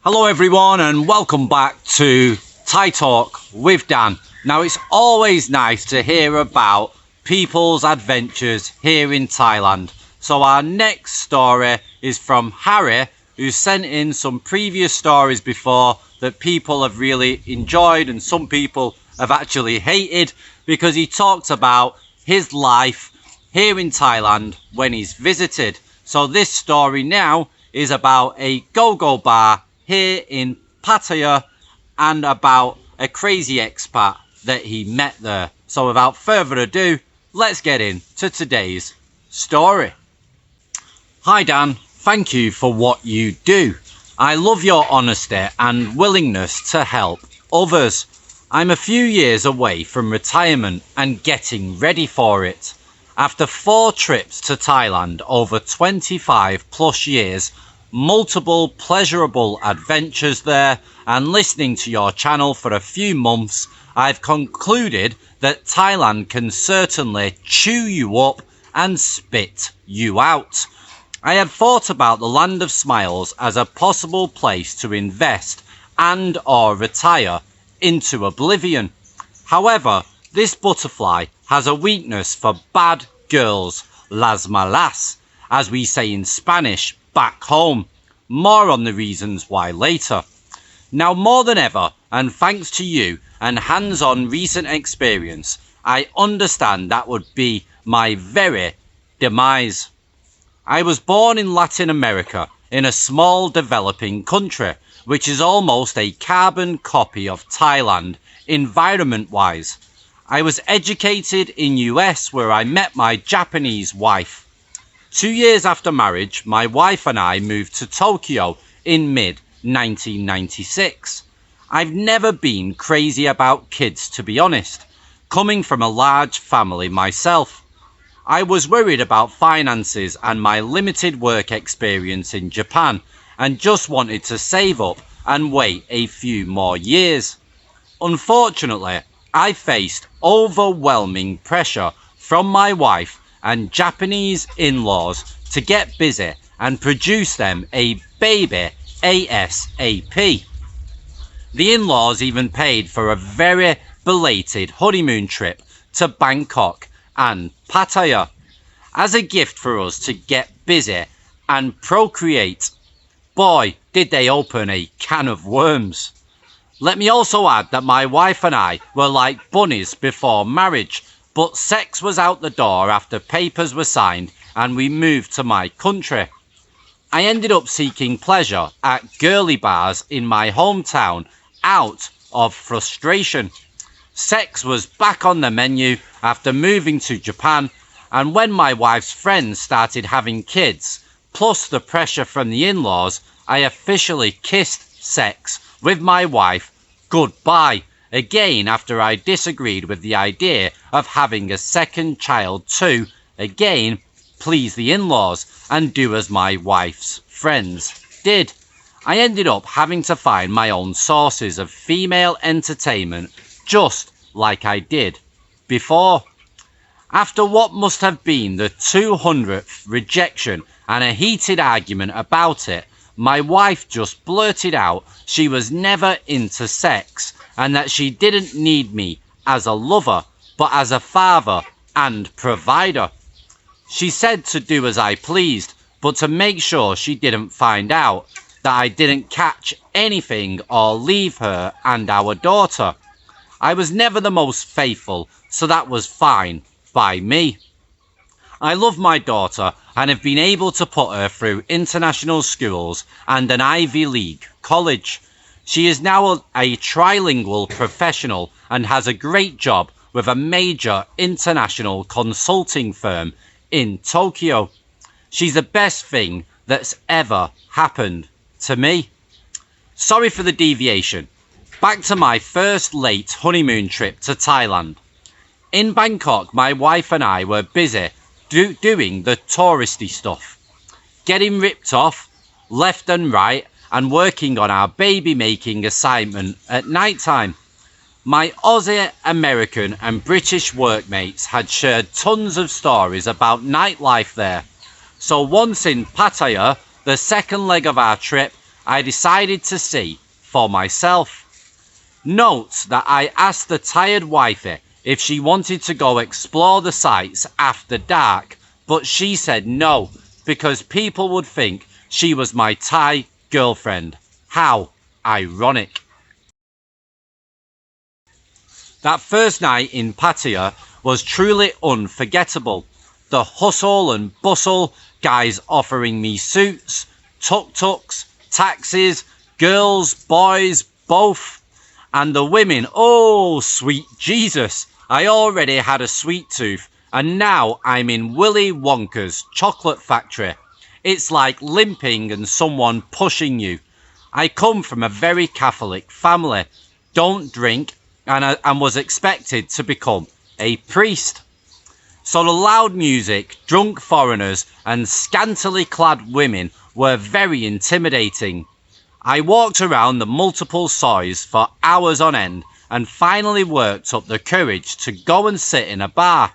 Hello everyone and welcome back to Thai Talk with Dan. Now it's always nice to hear about people's adventures here in Thailand. So our next story is from Harry, who sent in some previous stories before that people have really enjoyed and some people have actually hated, because he talks about his life here in Thailand when he's visited. So this story now is about a go-go bar here in Pattaya and about a crazy expat that he met there. So without further ado, let's get into today's story. Hi Dan, thank you for what you do. I love your honesty and willingness to help others. I'm a few years away from retirement and getting ready for it. After 4 trips to Thailand over 25 plus years, multiple pleasurable adventures there, and listening to your channel for a few months, I've concluded that Thailand can certainly chew you up and spit you out. I have thought about the land of smiles as a possible place to invest and or retire into oblivion. However, this butterfly has a weakness for bad girls, las malas, as we say in Spanish back home. More on the reasons why later. Now more than ever, and thanks to you and hands-on recent experience, I understand that would be my very demise. I was born in Latin America in a small developing country, which is almost a carbon copy of Thailand environment-wise. I was educated in US where I met my Japanese wife. 2 years after marriage, my wife and I moved to Tokyo in mid-1996. I've never been crazy about kids, to be honest, coming from a large family myself. I was worried about finances and my limited work experience in Japan and just wanted to save up and wait a few more years. Unfortunately, I faced overwhelming pressure from my wife and Japanese in-laws to get busy and produce them a baby ASAP. The in-laws even paid for a very belated honeymoon trip to Bangkok and Pattaya as a gift for us to get busy and procreate. Boy, did they open a can of worms. Let me also add that my wife and I were like bunnies before marriage, but sex was out the door after papers were signed and we moved to my country. I ended up seeking pleasure at girly bars in my hometown out of frustration. Sex was back on the menu after moving to Japan, and when my wife's friends started having kids, plus the pressure from the in-laws, I officially kissed sex with my wife goodbye. Again, after I disagreed with the idea of having a second child to, again, please the in-laws and do as my wife's friends did. I ended up having to find my own sources of female entertainment, just like I did before. After what must have been the 200th rejection and a heated argument about it, my wife just blurted out she was never into sex and that she didn't need me as a lover, but as a father and provider. She said to do as I pleased, but to make sure she didn't find out that I didn't catch anything or leave her and our daughter. I was never the most faithful, so that was fine by me. I love my daughter and have been able to put her through international schools and an Ivy League college. She is now a trilingual professional and has a great job with a major international consulting firm in Tokyo. She's the best thing that's ever happened to me. Sorry for the deviation. Back to my first late honeymoon trip to Thailand. In Bangkok, my wife and I were busy doing the touristy stuff, getting ripped off left and right and working on our baby making assignment at night time. My Aussie, American and British workmates had shared tons of stories about nightlife there. So once in Pattaya, the second leg of our trip, I decided to see for myself. Note that I asked the tired wifey if she wanted to go explore the sights after dark, but she said no, because people would think she was my Thai girlfriend. How ironic. That first night in Pattaya was truly unforgettable. The hustle and bustle, guys offering me suits, tuk-tuks, taxis, girls, boys, both. And the women, oh sweet Jesus, I already had a sweet tooth and now I'm in Willy Wonka's chocolate factory. It's like limping and someone pushing you. I come from a very Catholic family, don't drink, and was expected to become a priest. So the loud music, drunk foreigners and scantily clad women were very intimidating. I walked around the multiple soys for hours on end and finally worked up the courage to go and sit in a bar.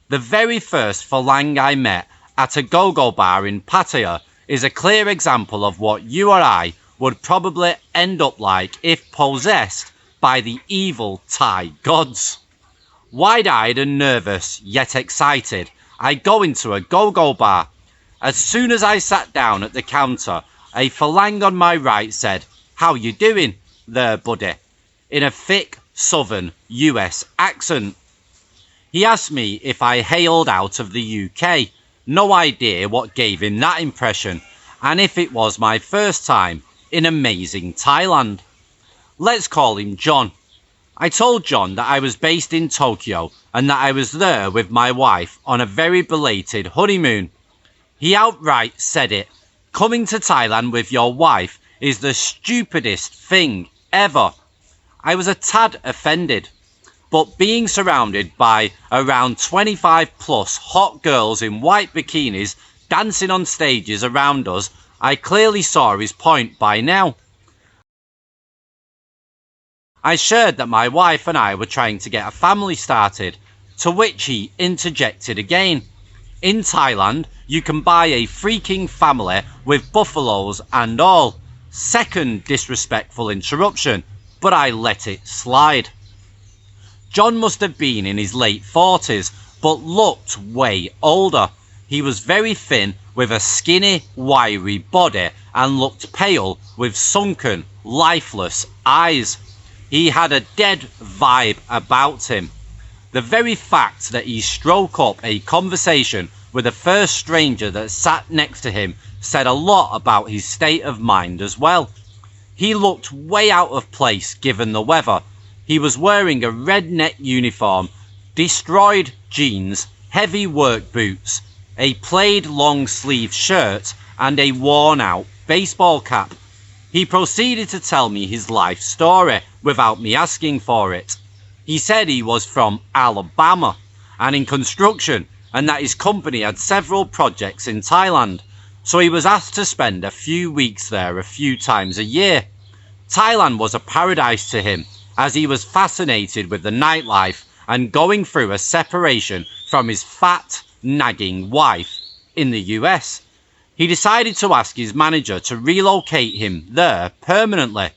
The very first Falang I met at a go-go bar in Pattaya is a clear example of what you or I would probably end up like if possessed by the evil Thai gods. Wide-eyed and nervous, yet excited, I go into a go-go bar. As soon as I sat down at the counter, a Falang on my right said, "How you doing there, buddy?" in a thick southern US accent. He asked me if I hailed out of the UK, no idea what gave him that impression, and if it was my first time in amazing Thailand. Let's call him John. I told John that I was based in Tokyo and that I was there with my wife on a very belated honeymoon. He outright said it. Coming to Thailand with your wife is the stupidest thing ever. I was a tad offended, but being surrounded by around 25 plus hot girls in white bikinis dancing on stages around us, I clearly saw his point by now. I shared that my wife and I were trying to get a family started, to which he interjected again. In Thailand, you can buy a freaking family with buffaloes and all. Second disrespectful interruption, but I let it slide. John must have been in his late 40s, but looked way older. He was very thin with a skinny, wiry body and looked pale with sunken, lifeless eyes. He had a dead vibe about him. The very fact that he struck up a conversation with the first stranger that sat next to him said a lot about his state of mind as well. He looked way out of place given the weather. He was wearing a red net uniform, destroyed jeans, heavy work boots, a plaid long sleeve shirt and a worn out baseball cap. He proceeded to tell me his life story without me asking for it. He said he was from Alabama and in construction and that his company had several projects in Thailand, so he was asked to spend a few weeks there a few times a year. Thailand was a paradise to him as he was fascinated with the nightlife and going through a separation from his fat, nagging wife in the US. He decided to ask his manager to relocate him there permanently.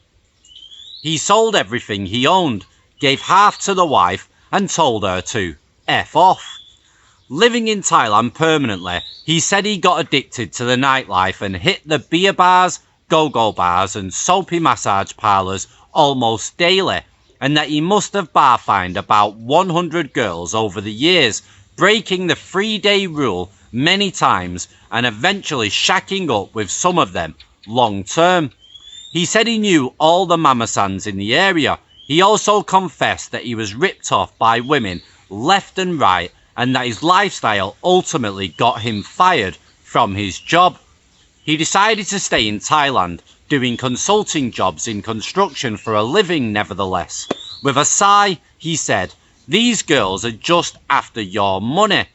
He sold everything he owned, gave half to the wife and told her to F off. Living in Thailand permanently, he said he got addicted to the nightlife and hit the beer bars, go-go bars and soapy massage parlours almost daily, and that he must have bar-fined about 100 girls over the years, breaking the 3-day rule many times and eventually shacking up with some of them long term. He said he knew all the mamasans in the area. He also confessed that he was ripped off by women left and right and that his lifestyle ultimately got him fired from his job. He decided to stay in Thailand, doing consulting jobs in construction for a living nevertheless. With a sigh, he said, "These girls are just after your money.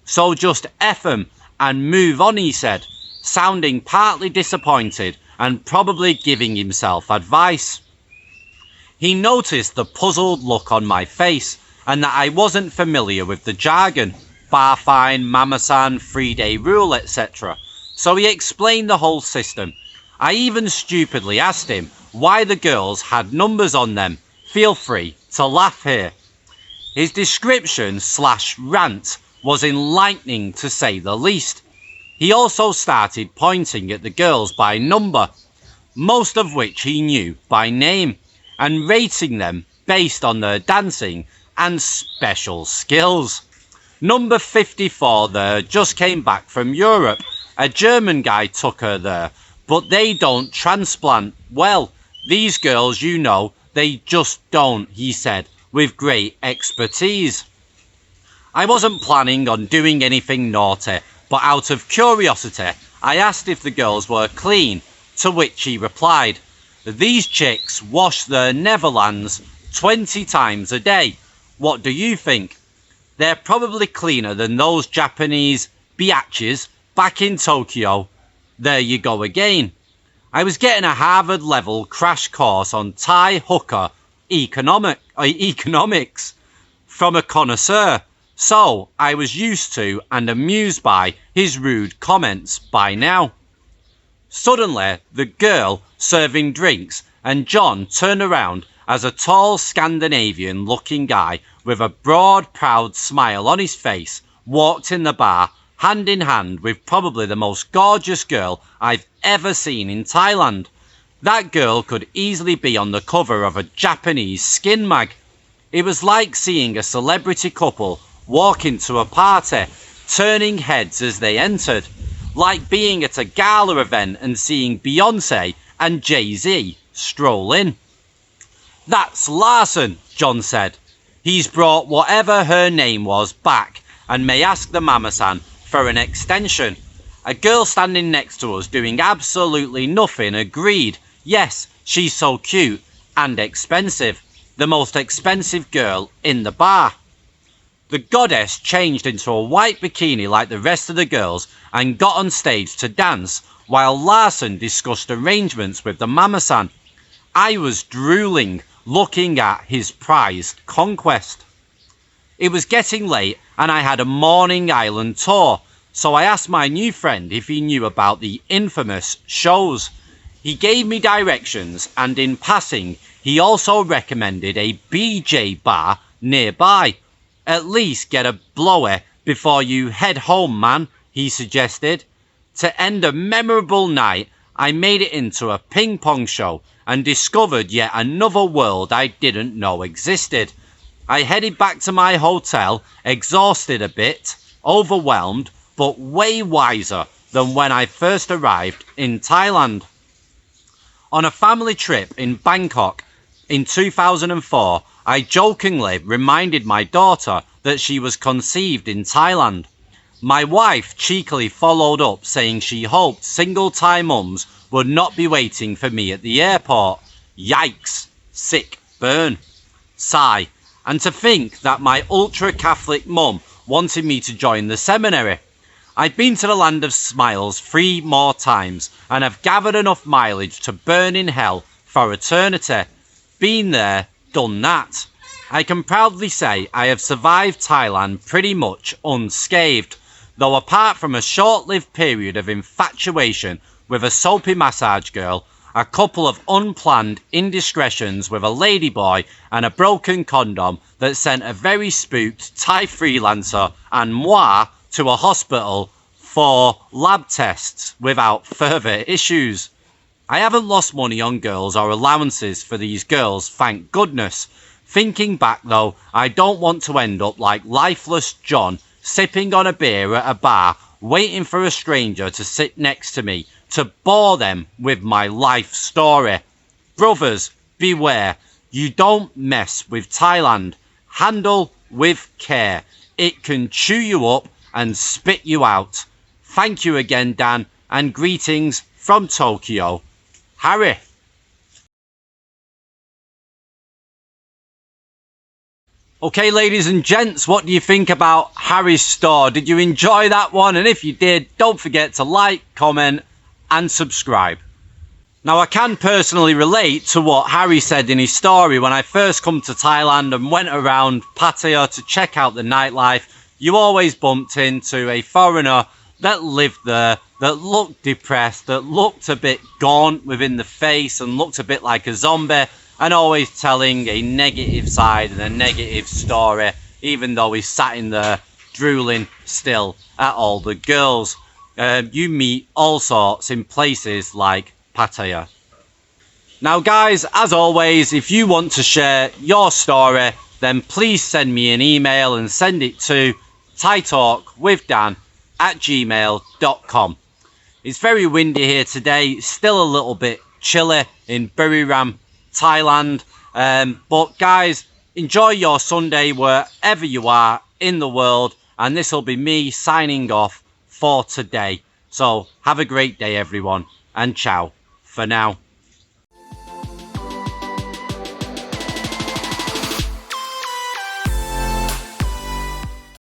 So just F them and move on," he said, sounding partly disappointed and probably giving himself advice. He noticed the puzzled look on my face and that I wasn't familiar with the jargon, bar fine, mamasan, 3-day rule, etc. So he explained the whole system. I even stupidly asked him why the girls had numbers on them. Feel free to laugh here. His description/rant was enlightening to say the least. He also started pointing at the girls by number, most of which he knew by name, and rating them based on their dancing and special skills. Number 54 there just came back from Europe. A German guy took her there, but they don't transplant. Well, these girls, you know, they just don't, he said, with great expertise. I wasn't planning on doing anything naughty, but out of curiosity, I asked if the girls were clean, to which he replied, "These chicks wash their Netherlands 20 times a day. What do you think? They're probably cleaner than those Japanese biatches back in Tokyo." There you go again. I was getting a Harvard level crash course on Thai hooker economics from a connoisseur, so I was used to and amused by his rude comments by now. Suddenly, the girl serving drinks and John turned around as a tall Scandinavian looking guy with a broad proud smile on his face walked in the bar hand in hand with probably the most gorgeous girl I've ever seen in Thailand. That girl could easily be on the cover of a Japanese skin mag. It was like seeing a celebrity couple walk into a party, turning heads as they entered, like being at a gala event and seeing Beyonce and Jay-Z stroll in. "That's Larson," John said. "He's brought whatever her name was back and may ask the mama-san for an extension." A girl standing next to us doing absolutely nothing agreed. Yes, she's so cute and expensive. The most expensive girl in the bar. The goddess changed into a white bikini like the rest of the girls and got on stage to dance while Larson discussed arrangements with the mama-san. I was drooling looking at his prized conquest. It was getting late and I had a morning island tour, so I asked my new friend if he knew about the infamous shows. He gave me directions and in passing he also recommended a BJ bar nearby. "At least get a blower before you head home, man," he suggested. To end a memorable night, I made it into a ping pong show and discovered yet another world I didn't know existed. I headed back to my hotel, exhausted a bit, overwhelmed, but way wiser than when I first arrived in Thailand. On a family trip in Bangkok in 2004, I jokingly reminded my daughter that she was conceived in Thailand. My wife cheekily followed up saying she hoped single Thai mums would not be waiting for me at the airport. Yikes, sick burn, sigh. And to think that my ultra-Catholic mum wanted me to join the seminary. I've been to the land of smiles 3 more times and have gathered enough mileage to burn in hell for eternity. Been there, done that. I can proudly say I have survived Thailand pretty much unscathed, though apart from a short-lived period of infatuation with a soapy massage girl, a couple of unplanned indiscretions with a ladyboy and a broken condom that sent a very spooked Thai freelancer and moi to a hospital for lab tests without further issues. I haven't lost money on girls or allowances for these girls, thank goodness. Thinking back though, I don't want to end up like lifeless John, sipping on a beer at a bar, waiting for a stranger to sit next to me to bore them with my life story. Brothers, beware. You don't mess with Thailand. Handle with care. It can chew you up and spit you out. Thank you again, Dan, and greetings from Tokyo. Harry. Okay, ladies and gents, what do you think about Harry's store? Did you enjoy that one? And if you did, don't forget to like, comment, and subscribe. Now, I can personally relate to what Harry said in his story. When I first come to Thailand and went around Pattaya to check out the nightlife, you always bumped into a foreigner that lived there, that looked depressed, that looked a bit gaunt within the face and looked a bit like a zombie, and always telling a negative side and a negative story, even though he's sat in there drooling still at all the girls. You meet all sorts in places like Pattaya. Now guys, as always, if you want to share your story, then please send me an email and send it to thaitalkwithdan@gmail.com. It's very windy here today. It's still a little bit chilly in Buriram, Thailand. But guys, enjoy your Sunday wherever you are in the world. And this will be me signing off for today. So have a great day, everyone. And ciao for now.